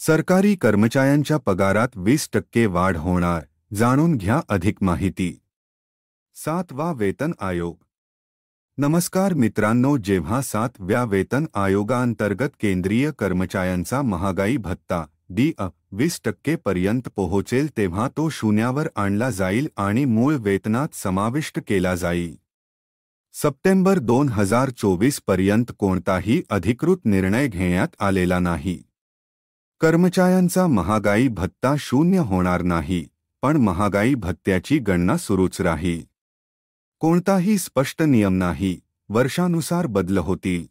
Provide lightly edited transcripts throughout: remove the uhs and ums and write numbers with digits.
सरकारी कर्मचाऱ्यांच्या पगारात 20% वाढ होणार, जाणून घ्या अधिक माहिती। 7वा वेतन आयोग। नमस्कार मित्रांनो, जेव्हा 7व्या वेतन आयोगाअंतर्गत केंद्रीय कर्मचाऱ्यांचा महागाई भत्ता डी 20% पर्यंत पोहोचेल तेव्हा तो शून्यावर आणला जाईल आणि मूळ वेतनात समाविष्ट केला जाईल। सप्टेंबर 2024 पर्यंत कोणताही अधिकृत निर्णय घेण्यात आलेला नाही। कर्मचाऱ्यांचा महागाई भत्ता शून्य होणार नाही, पण महागाई भत्त्याची गणना सुरूच राहील। कोणताही स्पष्ट नियम नाही, वर्षानुसार बदल होतील।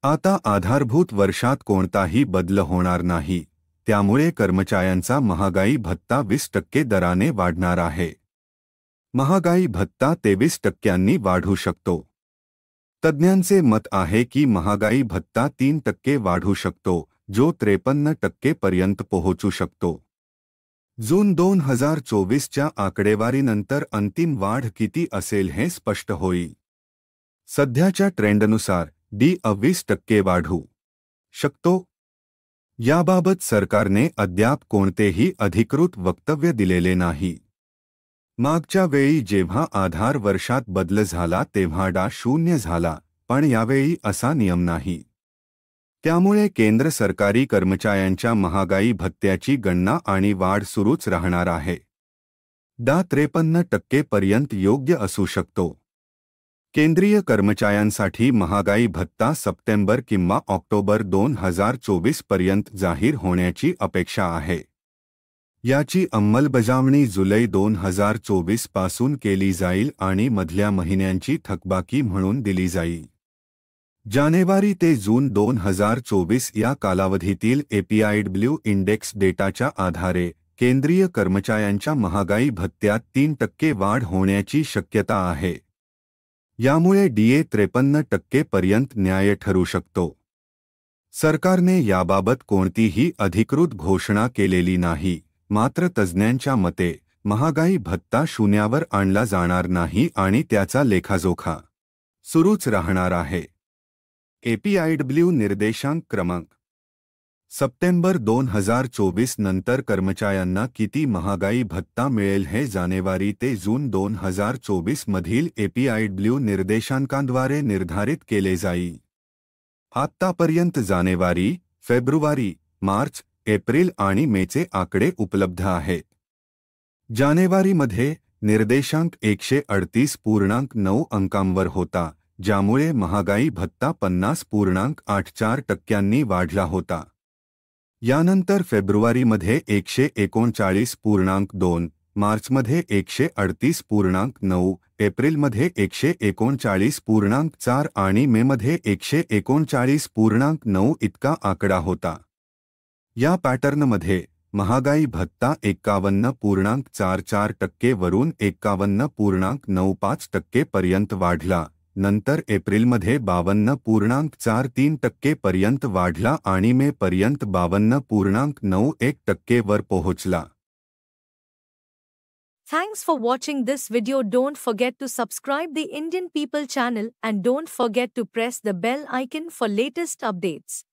आता आधारभूत वर्षात कोणताही बदल होणार नाही, त्यामुळे कर्मचाऱ्यांचा महागाई भत्ता 20% दराने वाढणार आहे। महागाई भत्ता 23% वाढू शकतो। तज्ज्ञांचे मत आहे की महागाई भत्ता 3% वाढू शकतो, जो 53% पर्यंत पोहोचू शकतो। जून 2024च्या आकडेवारीनंतर अंतिम वाढ किती असेल हे स्पष्ट होईल। सध्याच्या ट्रेंडनुसार डी 20% वाढू शकतो। याबाबत सरकारने अद्याप कोणतेही अधिकृत वक्तव्य दिलेले नाही। मागच्या वेळी जेव्हा आधार वर्षात बदल झाला तेव्हा डा 0 झाला, पण यावेळी असा नियम नाही। त्यामुळे केंद्र सरकारी कर्मचाऱ्यांच्या महागाई भत्त्याची गणना आणि वाढ सुरूच राहणार आहे। डा 53% पर्यंत योग्य असू शकतो। केंद्रीय कर्मचाऱ्यांसाठी महागाई भत्ता सप्टेंबर किंवा ऑक्टोबर 2024 पर्यंत जाहीर होण्याची अपेक्षा आहे। याची अंमलबजावणी जुलै 2024 पासून केली जाईल आणि मधल्या महिन्यांची थकबाकी म्हणून दिली जाईल। जानेवारी ते जून 2024 या कालावधीतील APIW इंडेक्स डेटाच्या आधारे केंद्रीय कर्मचाऱ्यांच्या महागाई भत्त्यात 3% वाढ होण्याची शक्यता आहे। यामुळे DA 53% पर्यंत न्याय्य ठरू शकतो। सरकारने याबाबत कोणतीही अधिकृत घोषणा केलेली नाही, मात्र तज्ज्ञांच्या मते महागाई भत्ता शून्यावर आणला जाणार नाही आणि त्याचा लेखाजोखा सुरूच राहणार आहे। APIW निर्देशांक क्रमांक। सप्टेंबर 2024 नंतर कर्मचाऱ्यांना किती महागाई भत्ता मिळेल हे जानेवारी ते जून 2024 मधील APIW निर्देशांकांद्वारे निर्धारित केले जाईल। आत्तापर्यंत जानेवारी, फेब्रुवारी, मार्च, एप्रिल आणि मेचे आकडे उपलब्ध आहेत। जानेवारीमध्ये निर्देशांक 138.9 अंकांवर होता, ज्यामुळे महागाई भत्ता 50.84% वाढला होता। यानंतर फेब्रुवारीमध्ये 139.2, मार्चमध्ये 138.9, एप्रिलमध्ये 139.4 आणि मेमध्ये 139.9 इतका आकडा होता। या पॅटर्नमध्ये महागाई भत्ता 51.44% वरून 51.95% पर्यंत वाढला, नंतर एप्रिलमध्ये 52.43% पर्यंत वाढला आणि मे पर्यंत 52.91% वर पोहोचला। Thanks for watching this video. Don't forget to subscribe the Indian People channel and don't forget to press the bell icon for latest updates.